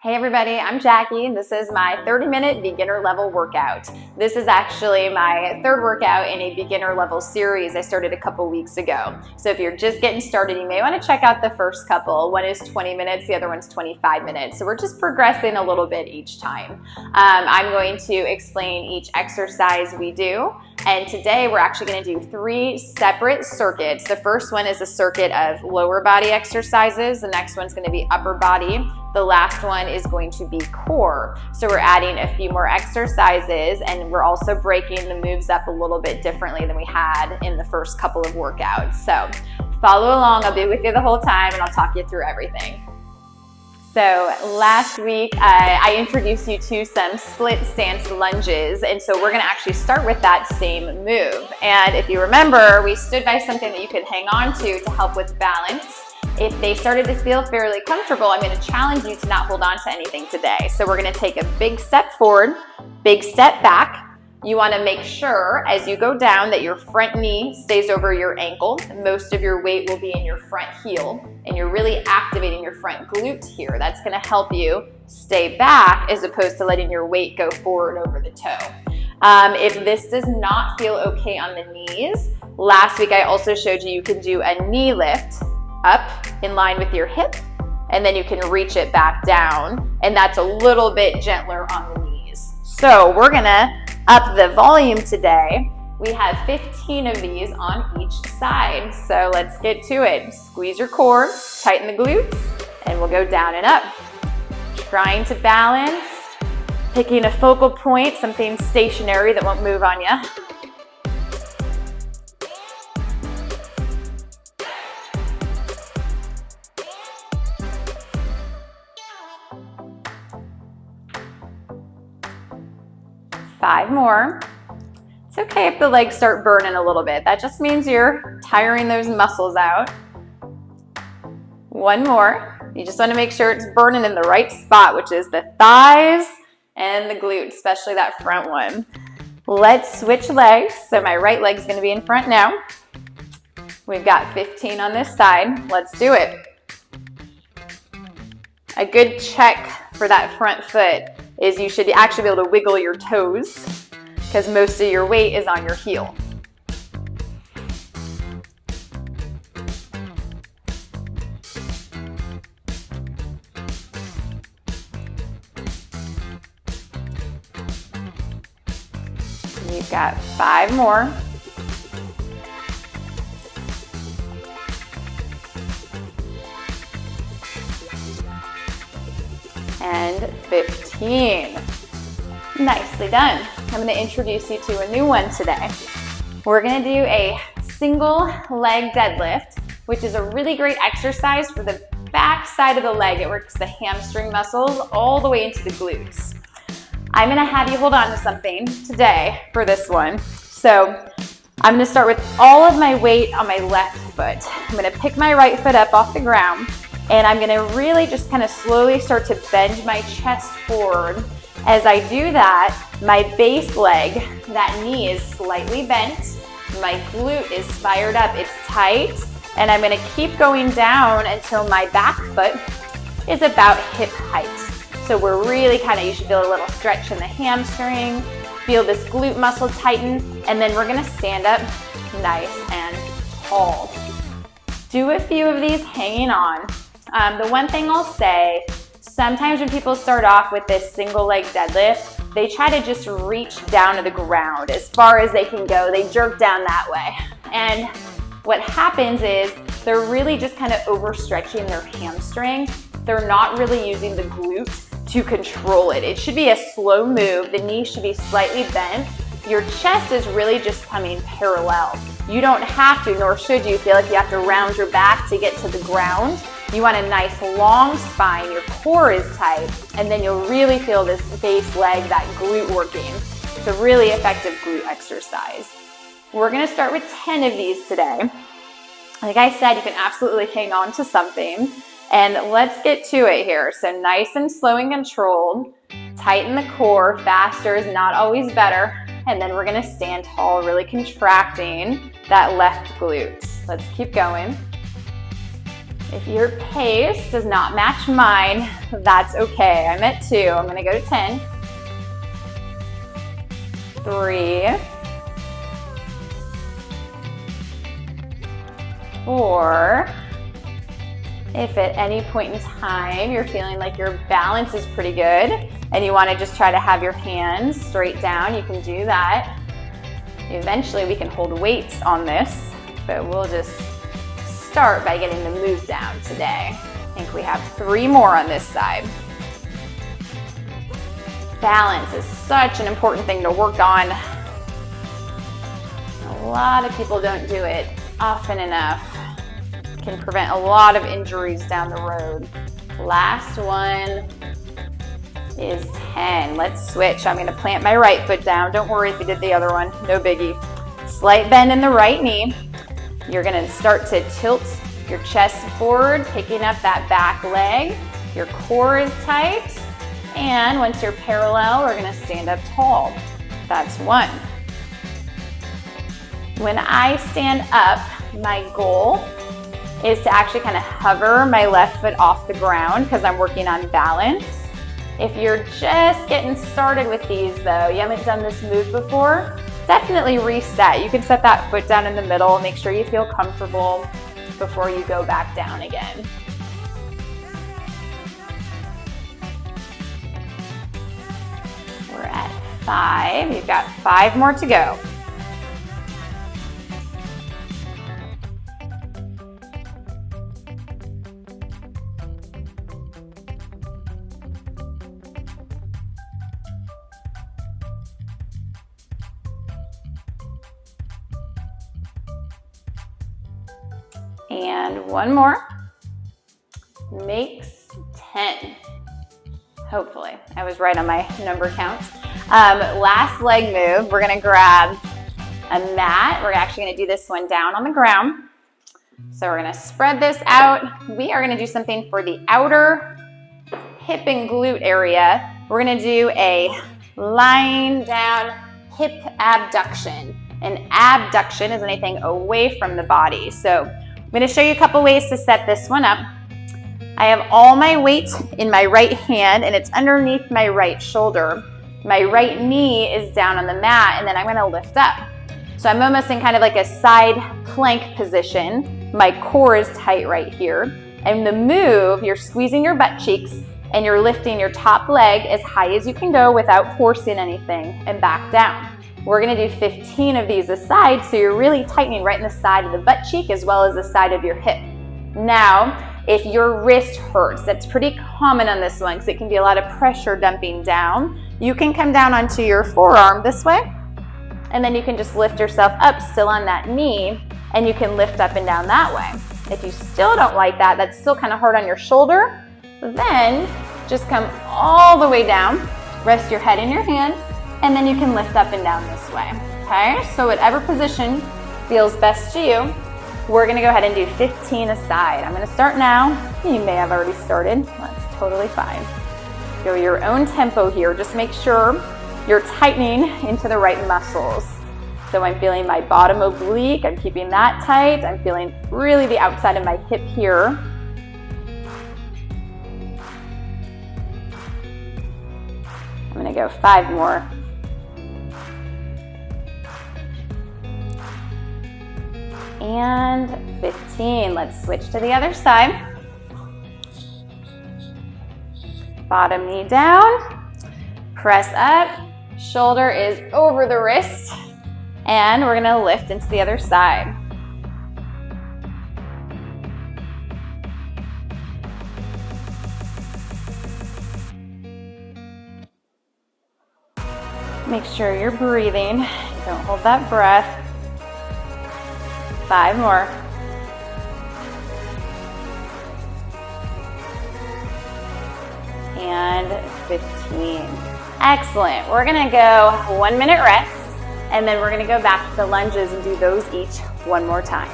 Hey everybody, I'm Jackie and this is my 30-minute beginner level workout. This is actually my third workout in a beginner level series I started a couple weeks ago. So if you're just getting started, you may want to check out the first couple. One is 20 minutes, the other one's 25 minutes. So we're just progressing a little bit each time. I'm going to explain each exercise we do. And today we're actually going to do 3 separate circuits. The first one is a circuit of lower body exercises. The next one's going to be upper body. The last one is going to be core. So we're adding a few more exercises and we're also breaking the moves up a little bit differently than we had in the first couple of workouts. So follow along, I'll be with you the whole time and I'll talk you through everything. So last week, I introduced you to some split stance lunges, and so we're gonna actually start with that same move. And if you remember, we stood by something that you could hang on to help with balance. If they started to feel fairly comfortable, I'm gonna challenge you to not hold on to anything today. So we're gonna take a big step forward, big step back. You wanna make sure as you go down that your front knee stays over your ankle. Most of your weight will be in your front heel, and you're really activating your front glute here. That's gonna help you stay back as opposed to letting your weight go forward over the toe. If this does not feel okay on the knees, last week I also showed you can do a knee lift up in line with your hip, and then you can reach it back down, and that's a little bit gentler on the knees. So we're gonna up the volume today. We have 15 of these on each side. So let's get to it. Squeeze your core, tighten the glutes, and we'll go down and up. Trying to balance, picking a focal point, something stationary that won't move on you. Five more. It's okay if the legs start burning a little bit. That just means you're tiring those muscles out. One more. You just want to make sure it's burning in the right spot, which is the thighs and the glutes, especially that front one. Let's switch legs. So my right leg's going to be in front now. We've got 15 on this side. Let's do it. A good check for that front foot is you should actually be able to wiggle your toes because most of your weight is on your heel. You've got 5 more. And 15. Nicely done. I'm going to introduce you to a new one today. We're going to do a single leg deadlift, which is a really great exercise for the back side of the leg. It works the hamstring muscles all the way into the glutes. I'm going to have you hold on to something today for this one. So I'm going to start with all of my weight on my left foot. I'm going to pick my right foot up off the ground. And I'm gonna really just kind of slowly start to bend my chest forward. As I do that, my base leg, that knee is slightly bent. My glute is fired up, it's tight. And I'm gonna keep going down until my back foot is about hip height. So we're really you should feel a little stretch in the hamstring, feel this glute muscle tighten, and then we're gonna stand up nice and tall. Do a few of these hanging on. The one thing I'll say, sometimes when people start off with this single leg deadlift, they try to just reach down to the ground as far as they can go. They jerk down that way. And what happens is they're really just kind of overstretching their hamstring. They're not really using the glute to control it. It should be a slow move. The knee should be slightly bent. Your chest is really just coming parallel. You don't have to, nor should you, feel like you have to round your back to get to the ground. You want a nice long spine, your core is tight, and then you'll really feel this base leg, that glute working. It's a really effective glute exercise. We're gonna start with 10 of these today. Like I said, you can absolutely hang on to something, and let's get to it here. So nice and slow and controlled, tighten the core, faster is not always better, and then we're gonna stand tall, really contracting that left glute. Let's keep going. If your pace does not match mine, that's okay. I'm at 2. I'm gonna go to 10. 3, 4. If at any point in time you're feeling like your balance is pretty good and you want to just try to have your hands straight down, you can do that. Eventually we can hold weights on this, but we'll just start by getting the move down today. I think we have 3 more on this side. Balance is such an important thing to work on. A lot of people don't do it often enough. It can prevent a lot of injuries down the road. Last one is 10. Let's switch. I'm gonna plant my right foot down. Don't worry if you did the other one, no biggie. Slight bend in the right knee. You're gonna start to tilt your chest forward, picking up that back leg. Your core is tight. And once you're parallel, we're gonna stand up tall. That's 1. When I stand up, my goal is to actually kind of hover my left foot off the ground because I'm working on balance. If you're just getting started with these though, you haven't done this move before, definitely reset. You can set that foot down in the middle, make sure you feel comfortable before you go back down again. We're at 5. You've got 5 more to go. And 1 more. Makes 10. Hopefully, I was right on my number count. Last leg move, we're gonna grab a mat. We're actually gonna do this one down on the ground. So we're gonna spread this out. We are gonna do something for the outer hip and glute area. We're gonna do a lying down hip abduction. An abduction is anything away from the body. So I'm gonna show you a couple ways to set this one up. I have all my weight in my right hand and it's underneath my right shoulder. My right knee is down on the mat and then I'm gonna lift up. So I'm almost in kind of like a side plank position. My core is tight right here. And the move, you're squeezing your butt cheeks and you're lifting your top leg as high as you can go without forcing anything and back down. We're gonna do 15 of these aside, so you're really tightening right in the side of the butt cheek as well as the side of your hip. Now, if your wrist hurts, that's pretty common on this one because it can be a lot of pressure dumping down. You can come down onto your forearm this way, and then you can just lift yourself up still on that knee, and you can lift up and down that way. If you still don't like that, that's still kind of hard on your shoulder, then just come all the way down, rest your head in your hand, and then you can lift up and down this way, okay? So whatever position feels best to you, we're gonna go ahead and do 15 aside. I'm gonna start now. You may have already started, that's totally fine. Go your own tempo here. Just make sure you're tightening into the right muscles. So I'm feeling my bottom oblique, I'm keeping that tight. I'm feeling really the outside of my hip here. I'm gonna go 5 more. And 15. Let's switch to the other side. Bottom knee down, press up, shoulder is over the wrist, and we're gonna lift into the other side. Make sure you're breathing, don't hold that breath. 5 more. And 15. Excellent. We're gonna go 1 minute rest, and then we're gonna go back to the lunges and do those each one more time.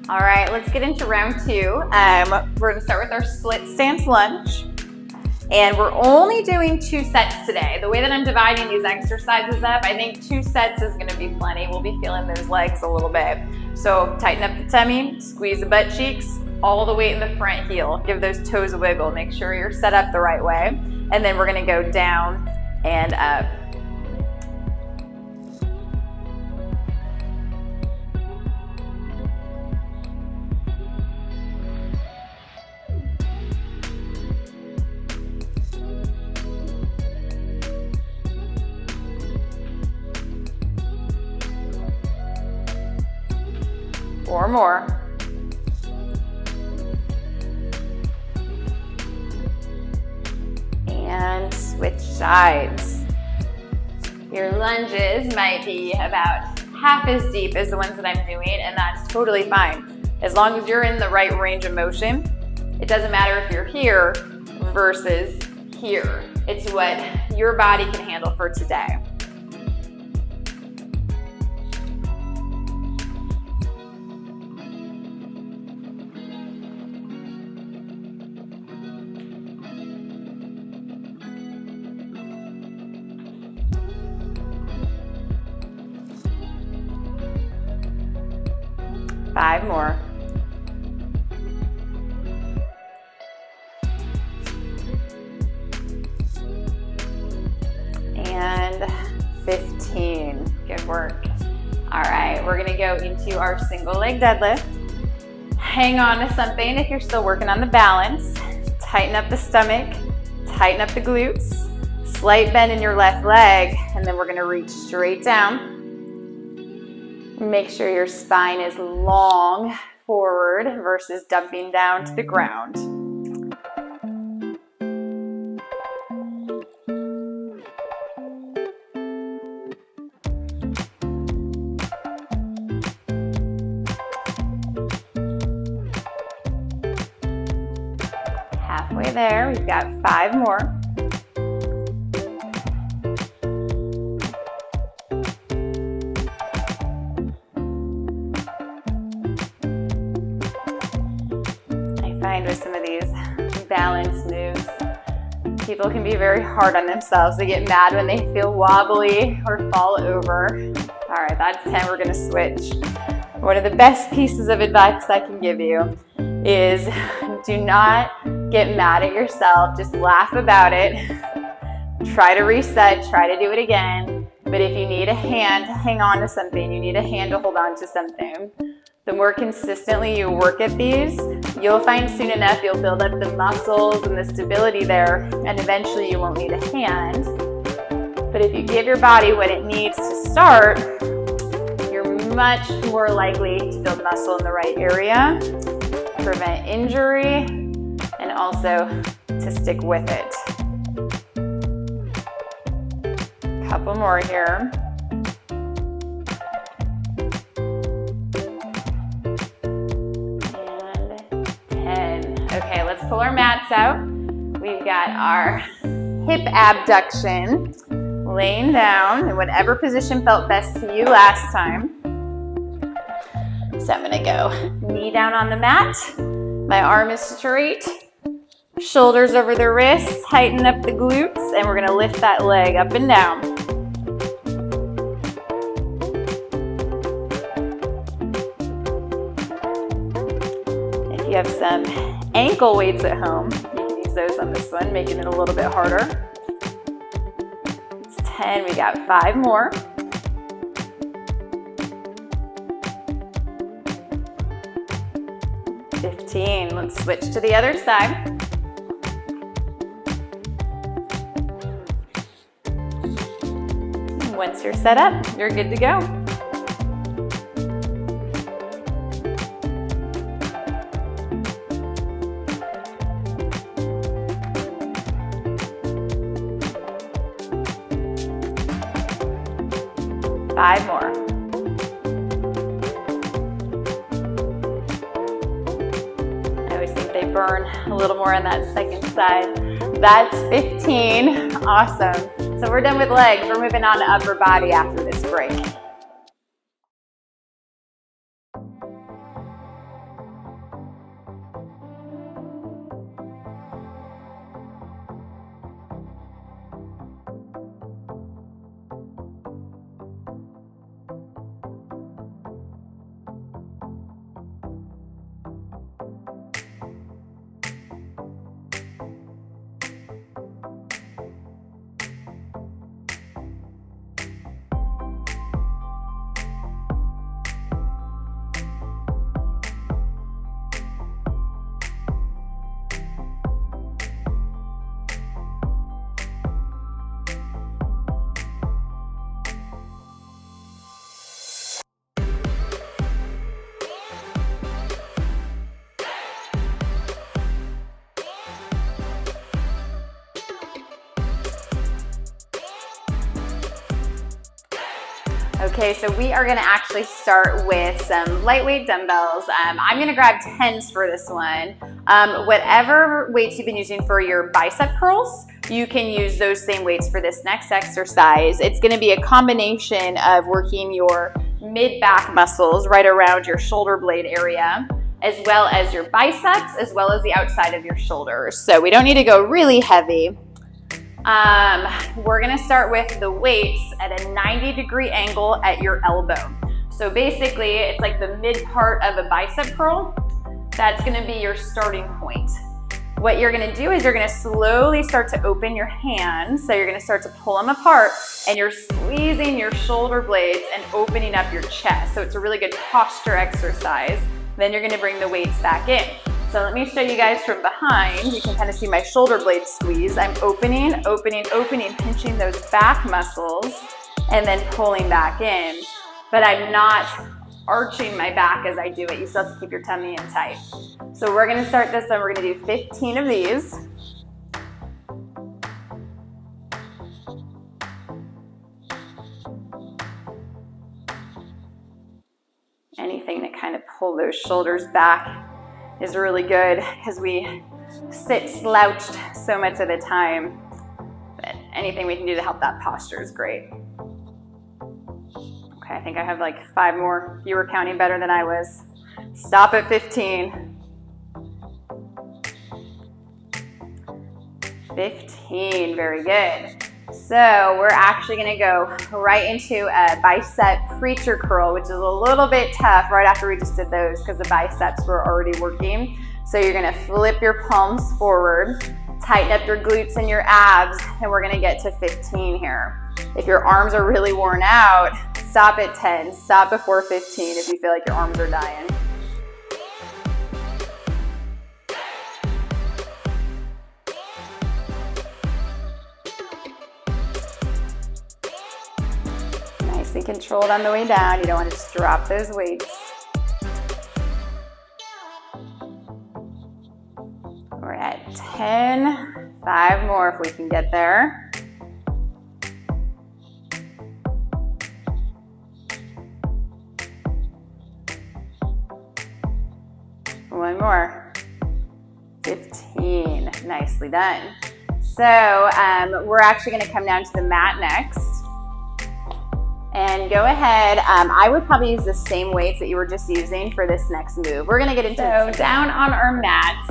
All right, let's get into round 2. We're gonna start with our split stance lunge. And we're only doing 2 sets today. The way that I'm dividing these exercises up, I think 2 sets is gonna be plenty. We'll be feeling those legs a little bit. So tighten up the tummy, squeeze the butt cheeks, all the weight in the front heel. Give those toes a wiggle. Make sure you're set up the right way. And then we're gonna go down and up. Or more. And switch sides. Your lunges might be about half as deep as the ones that I'm doing, and that's totally fine. As long as you're in the right range of motion, it doesn't matter if you're here versus here. It's what your body can handle for today. Five more. And 15. Good work. All right, we're gonna go into our single leg deadlift. Hang on to something if you're still working on the balance. Tighten up the stomach, tighten up the glutes, slight bend in your left leg, and then we're gonna reach straight down. Make sure your spine is long forward versus dumping down to the ground. Halfway there, we've got 5 more. With some of these balance moves, people can be very hard on themselves. They get mad when they feel wobbly or fall over. All right, that's 10. We're gonna switch. One of the best pieces of advice I can give you is do not get mad at yourself. Just laugh about it. Try to reset, try to do it again. But if you need a hand to hang on to something, you need a hand to hold on to something, the more consistently you work at these, you'll find soon enough you'll build up the muscles and the stability there, and eventually you won't need a hand. But if you give your body what it needs to start, you're much more likely to build muscle in the right area, prevent injury, and also to stick with it. Couple more here. Okay, let's pull our mats out. We've got our hip abduction, laying down in whatever position felt best to you last time. So I'm gonna go knee down on the mat. My arm is straight, shoulders over the wrists, tighten up the glutes, and we're gonna lift that leg up and down. If you have some ankle weights at home, you can use those on this one, making it a little bit harder. It's 10, we got 5 more. Let's switch to the other side. Once you're set up, you're good to go. Five more. I always think they burn a little more on that second side. That's 15. Awesome. So we're done with legs. We're moving on to upper body after this break. Okay, so we are gonna actually start with some lightweight dumbbells. I'm gonna grab 10s for this one. Whatever weights you've been using for your bicep curls, you can use those same weights for this next exercise. It's gonna be a combination of working your mid-back muscles right around your shoulder blade area, as well as your biceps, as well as the outside of your shoulders. So we don't need to go really heavy. We're gonna start with the weights at a 90-degree angle at your elbow. So basically, it's like the mid part of a bicep curl. That's gonna be your starting point. What you're gonna do is you're gonna slowly start to open your hands. So you're gonna start to pull them apart and you're squeezing your shoulder blades and opening up your chest. So it's a really good posture exercise. Then you're gonna bring the weights back in. So let me show you guys from behind. You can kind of see my shoulder blade squeeze. I'm opening, opening, opening, pinching those back muscles and then pulling back in. But I'm not arching my back as I do it. You still have to keep your tummy in tight. So we're gonna start this one. We're gonna do 15 of these. Anything to kind of pull those shoulders back is really good because we sit slouched so much of the time. But anything we can do to help that posture is great. Okay, I think I have like 5 more. You were counting better than I was. Stop at 15. 15, very good. So we're actually gonna go right into a bicep preacher curl, which is a little bit tough right after we just did those because the biceps were already working. So you're gonna flip your palms forward, tighten up your glutes and your abs, and we're gonna get to 15 here. If your arms are really worn out, stop at 10, stop before 15 if you feel like your arms are dying. Nicely controlled on the way down. You don't want to just drop those weights. We're at 10, 5 more if we can get there. One more. 15, nicely done. So we're actually gonna come down to the mat next. And go ahead, I would probably use the same weights that you were just using for this next move. We're gonna get into it. So down on our mats,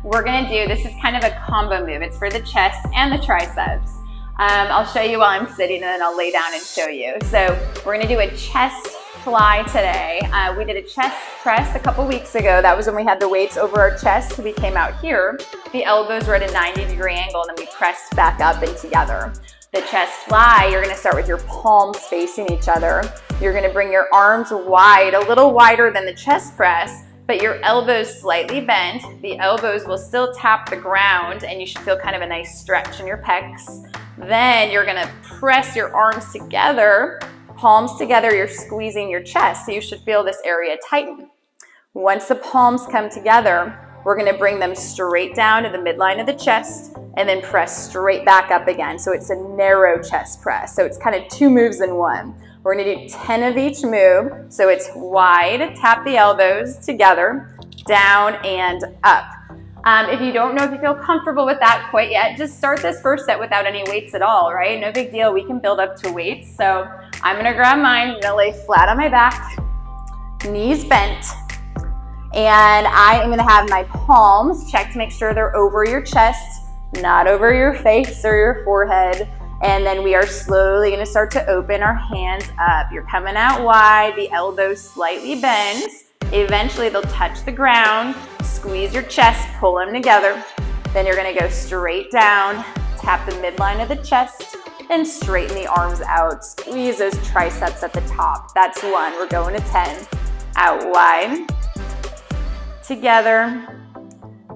we're gonna do, this is kind of a combo move. It's for the chest and the triceps. I'll show you while I'm sitting and then I'll lay down and show you. So we're gonna do a chest fly today. We did a chest press a couple weeks ago. That was when we had the weights over our chest. We came out here. The elbows were at a 90-degree angle and then we pressed back up and together. The chest fly, you're gonna start with your palms facing each other. You're gonna bring your arms wide, a little wider than the chest press, but your elbows slightly bent. The elbows will still tap the ground and you should feel kind of a nice stretch in your pecs. Then you're gonna press your arms together, palms together, you're squeezing your chest, so you should feel this area tighten. Once the palms come together, we're gonna bring them straight down to the midline of the chest and then press straight back up again. So it's a narrow chest press. So it's kind of 2 moves in one. We're gonna do 10 of each move. So it's wide, tap the elbows together, down and up. If you don't know if you feel comfortable with that quite yet, just start this first set without any weights at all, right? No big deal, we can build up to weights. So I'm gonna grab mine, I'm gonna lay flat on my back, knees bent, and I am gonna have my palms check to make sure they're over your chest, not over your face or your forehead. And then we are slowly gonna start to open our hands up. You're coming out wide, the elbows slightly bend. Eventually they'll touch the ground, squeeze your chest, pull them together. Then you're gonna go straight down, tap the midline of the chest, and straighten the arms out. Squeeze those triceps at the top. That's 1, we're going to 10. Out wide, together,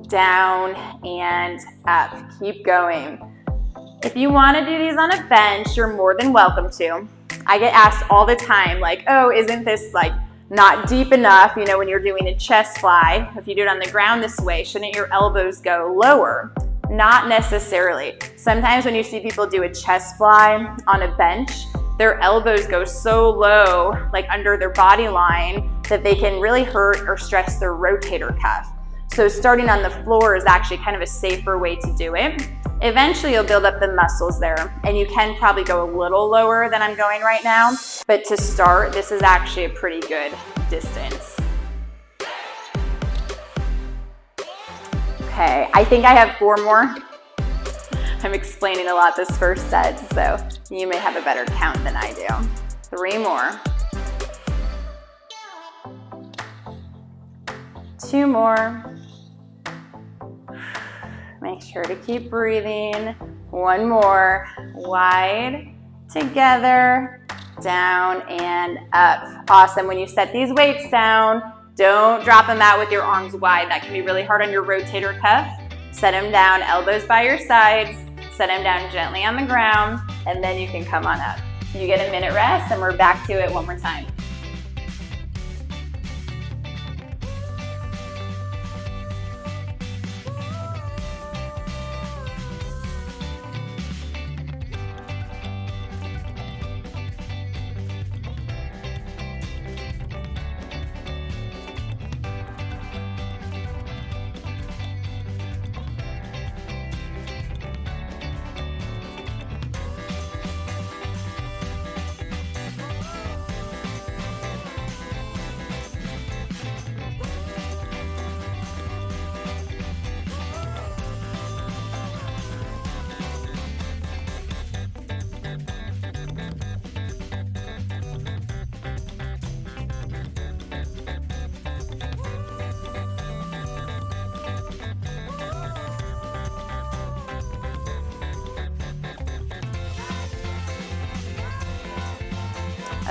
down and up. Keep going. If you want to do these on a bench, you're more than welcome to. I get asked all the time, like, oh, isn't this like not deep enough? You know, when you're doing a chest fly, if you do it on the ground this way, shouldn't your elbows go lower? Not necessarily. Sometimes when you see people do a chest fly on a bench, their elbows go so low, like under their body line, that they can really hurt or stress their rotator cuff. So starting on the floor is actually kind of a safer way to do it. Eventually you'll build up the muscles there, and you can probably go a little lower than I'm going right now, but to start, this is actually a pretty good distance. Okay, I think I have 4 more. I'm explaining a lot this first set, so you may have a better count than I do. 3 more. 2 more. Make sure to keep breathing. 1 more. Wide, together, down and up. Awesome. When you set these weights down, don't drop them out with your arms wide. That can be really hard on your rotator cuff. Set them down, elbows by your sides. Set them down gently on the ground, and then you can come on up. You get a minute rest, and we're back to it one more time.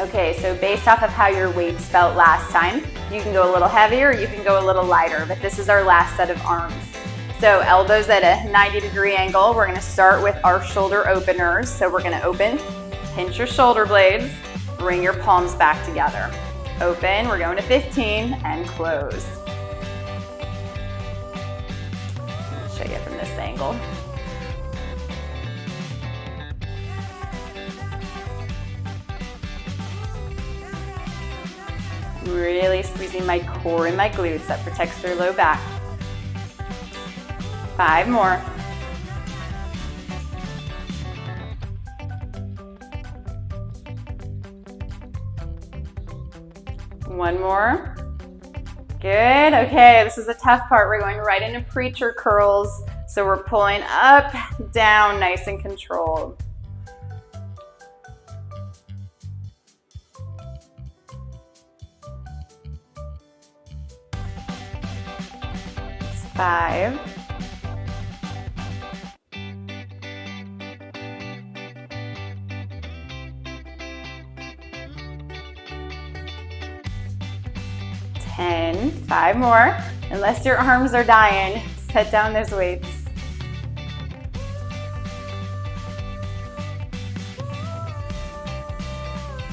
Okay, so based off of how your weights felt last time, you can go a little heavier, you can go a little lighter, but this is our last set of arms. So elbows at a 90-degree angle. We're gonna start with our shoulder openers. So we're gonna open, pinch your shoulder blades, bring your palms back together. Open, we're going to 15, and close. I'll show you from this angle. Really squeezing my core and my glutes. That protects your low back. 5 more. One more. Good. Okay, this is a tough part. We're going right into preacher curls. So we're pulling up, down, nice and controlled. 5. 10. 5 more. Unless your arms are dying, set down those weights.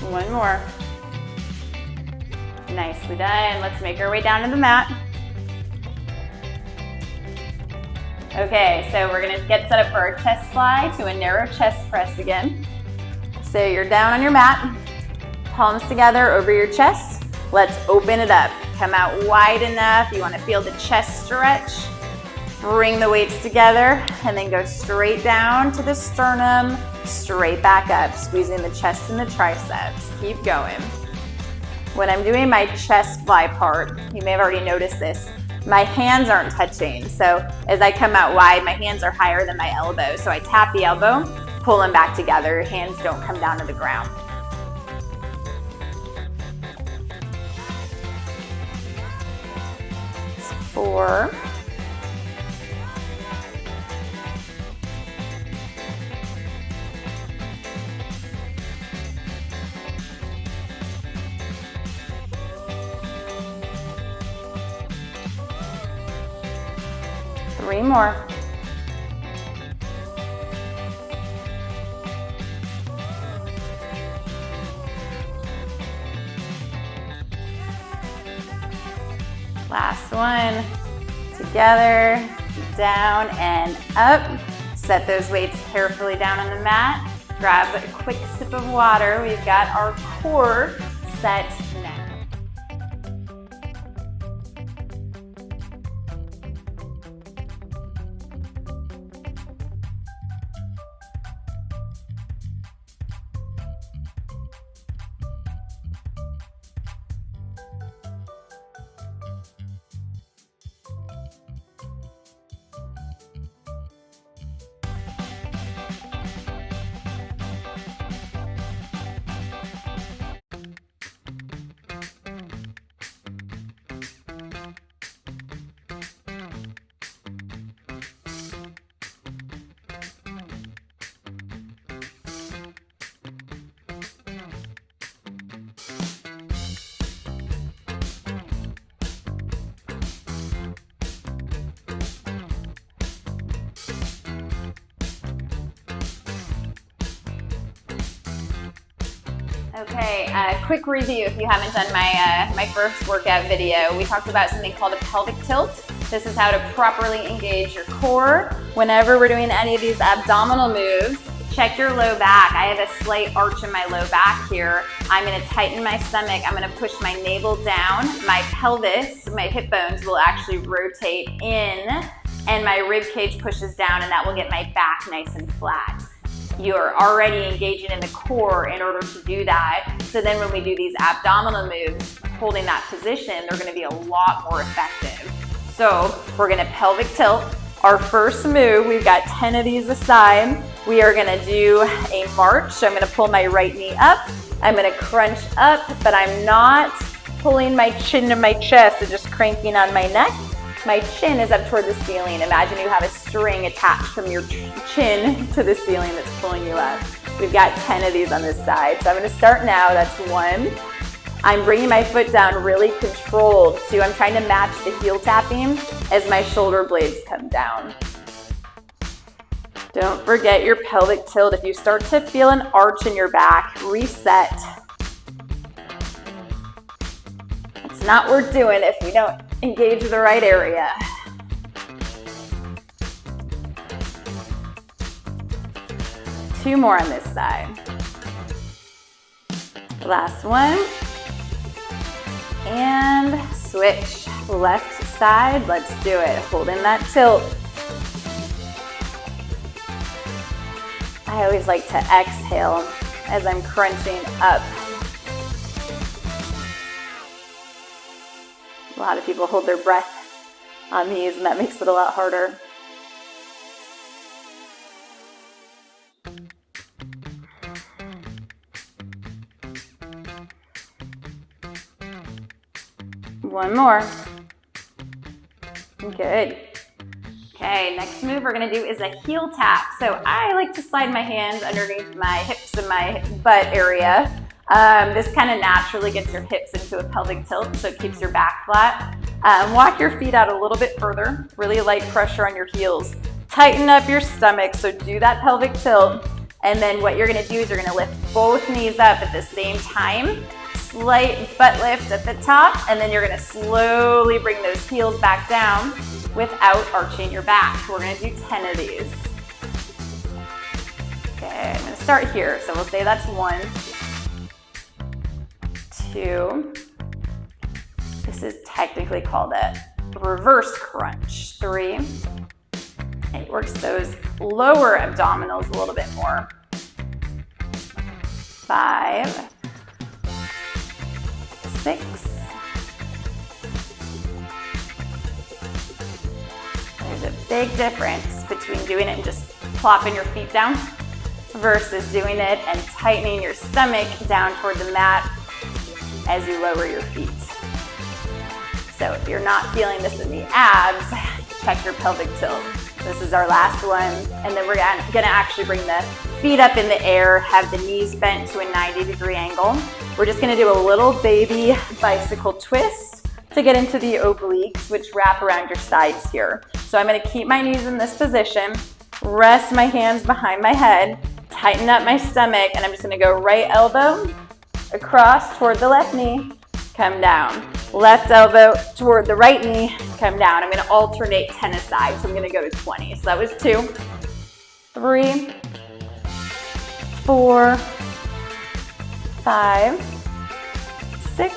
One more. Nicely done. Let's make our way down to the mat. Okay, so we're gonna get set up for our chest fly to a narrow chest press again. So you're down on your mat, palms together over your chest. Let's open it up. Come out wide enough. You wanna feel the chest stretch. Bring the weights together and then go straight down to the sternum, straight back up, squeezing the chest and the triceps. Keep going. When I'm doing my chest fly part, you may have already noticed this, my hands aren't touching. So as I come out wide, my hands are higher than my elbow. So I tap the elbow, pull them back together. Your hands don't come down to the ground. It's 4. 3 more. Last one. Together, down and up. Set those weights carefully down on the mat. Grab a quick sip of water. We've got our core set now. Okay, quick review if you haven't done my first workout video. We talked about something called a pelvic tilt. This is how to properly engage your core. Whenever we're doing any of these abdominal moves, check your low back. I have a slight arch in my low back here. I'm gonna tighten my stomach. I'm gonna push my navel down. My pelvis, my hip bones will actually rotate in, and my rib cage pushes down, and that will get my back nice and flat. You're already engaging in the core in order to do that. So then when we do these abdominal moves, holding that position, they're gonna be a lot more effective. So we're gonna pelvic tilt. Our first move, we've got 10 of these aside. We are gonna do a march. So I'm gonna pull my right knee up. I'm gonna crunch up, but I'm not pulling my chin to my chest and just cranking on my neck. My chin is up toward the ceiling. Imagine you have a string attached from your chin to the ceiling that's pulling you up. We've got 10 of these on this side. So I'm gonna start now, that's 1. I'm bringing my foot down really controlled. 2, I'm trying to match the heel tapping as my shoulder blades come down. Don't forget your pelvic tilt. If you start to feel an arch in your back, reset. It's not worth doing if we don't engage the right area. Two more on this side. Last one. And switch. Left side, let's do it. Holding that tilt. I always like to exhale as I'm crunching up. A lot of people hold their breath on these, and that makes it a lot harder. One more. Good. Okay, next move we're gonna do is a heel tap. So I like to slide my hands underneath my hips and my butt area. This kind of naturally gets your hips into a pelvic tilt, so it keeps your back flat. Walk your feet out a little bit further, really light pressure on your heels. Tighten up your stomach, so do that pelvic tilt. And then what you're gonna do is you're gonna lift both knees up at the same time. Slight butt lift at the top, and then you're gonna slowly bring those heels back down without arching your back. We're gonna do 10 of these. Okay, I'm gonna start here. So we'll say that's 1, 2. This is technically called a reverse crunch. 3. It works those lower abdominals a little bit more. 5, 6. There's a big difference between doing it and just plopping your feet down versus doing it and tightening your stomach down toward the mat as you lower your feet. So if you're not feeling this in the abs, check your pelvic tilt. This is our last one. And then we're gonna actually bring the feet up in the air, have the knees bent to a 90-degree angle. We're just gonna do a little baby bicycle twist to get into the obliques, which wrap around your sides here. So I'm gonna keep my knees in this position, rest my hands behind my head, tighten up my stomach, and I'm just gonna go right elbow across toward the left knee, come down. Left elbow toward the right knee, come down. I'm gonna alternate 10 aside, so I'm gonna go to 20. So that was 2, 3, 4, 5, 6.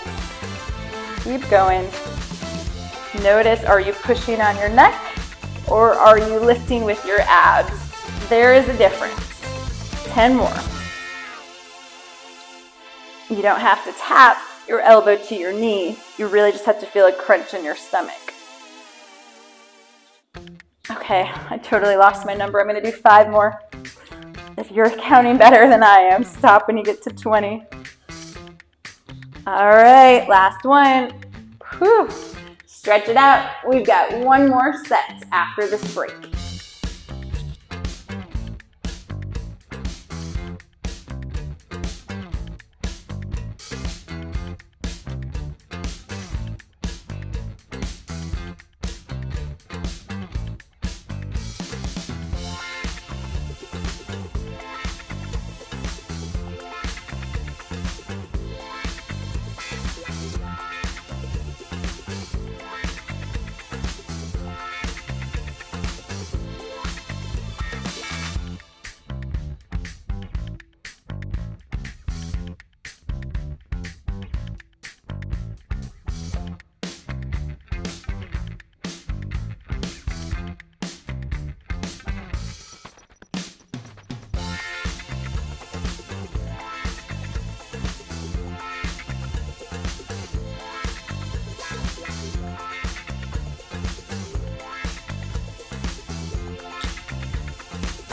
Keep going. Notice, are you pushing on your neck or are you lifting with your abs? There is a difference. 10 more. You don't have to tap your elbow to your knee. You really just have to feel a crunch in your stomach. Okay, I totally lost my number. I'm gonna do 5 more. If you're counting better than I am, stop when you get to 20. All right, last one. Whew. Stretch it out. We've got 1 more set after this break.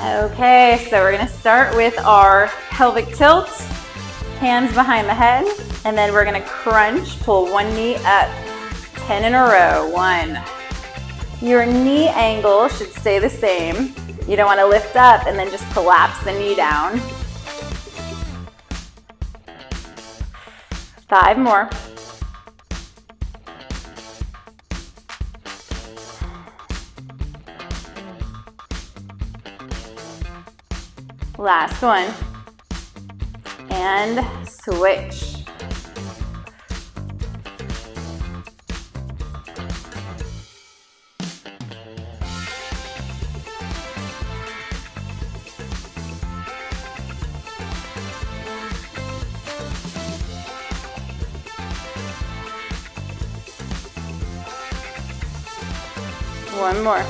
Okay, so we're gonna start with our pelvic tilt, hands behind the head, and then we're gonna crunch, pull one knee up, 10 in a row. 1. Your knee angle should stay the same. You don't wanna lift up and then just collapse the knee down. 5 more. Last one. And switch. One more.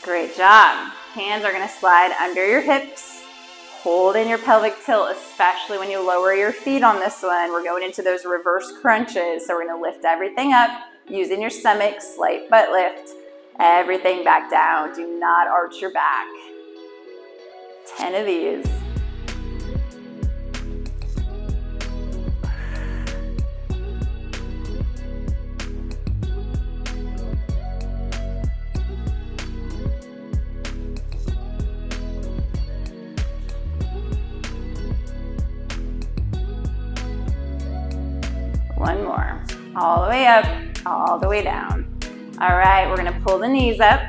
Great job. Hands are going to slide under your hips. Hold in your pelvic tilt, especially when you lower your feet on this one. We're going into those reverse crunches. So we're going to lift everything up using your stomach, slight butt lift, everything back down. Do not arch your back. 10 of these. One more. All the way up, all the way down. All right, we're gonna pull the knees up.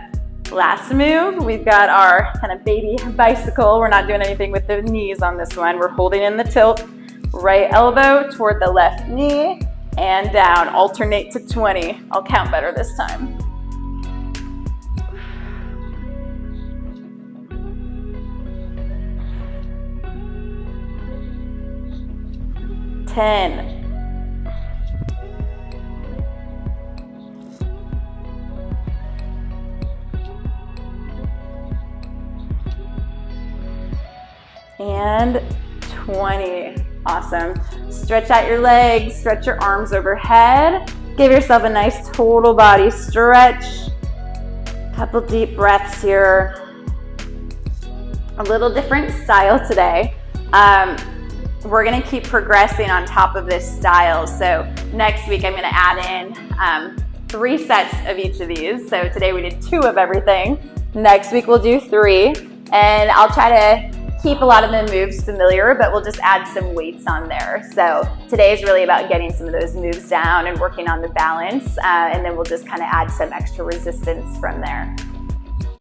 Last move, we've got our kind of baby bicycle. We're not doing anything with the knees on this one. We're holding in the tilt. Right elbow toward the left knee and down. Alternate to 20. I'll count better this time. 10. And 20. Awesome. Stretch out your legs, stretch your arms overhead. Give yourself a nice total body stretch. Couple deep breaths here. A little different style today. We're gonna keep progressing on top of this style. So next week I'm gonna add in 3 sets of each of these. So today we did 2 of everything. Next week we'll do 3. And I'll try to keep a lot of the moves familiar, but we'll just add some weights on there. So today is really about getting some of those moves down and working on the balance, and then we'll just kind of add some extra resistance from there.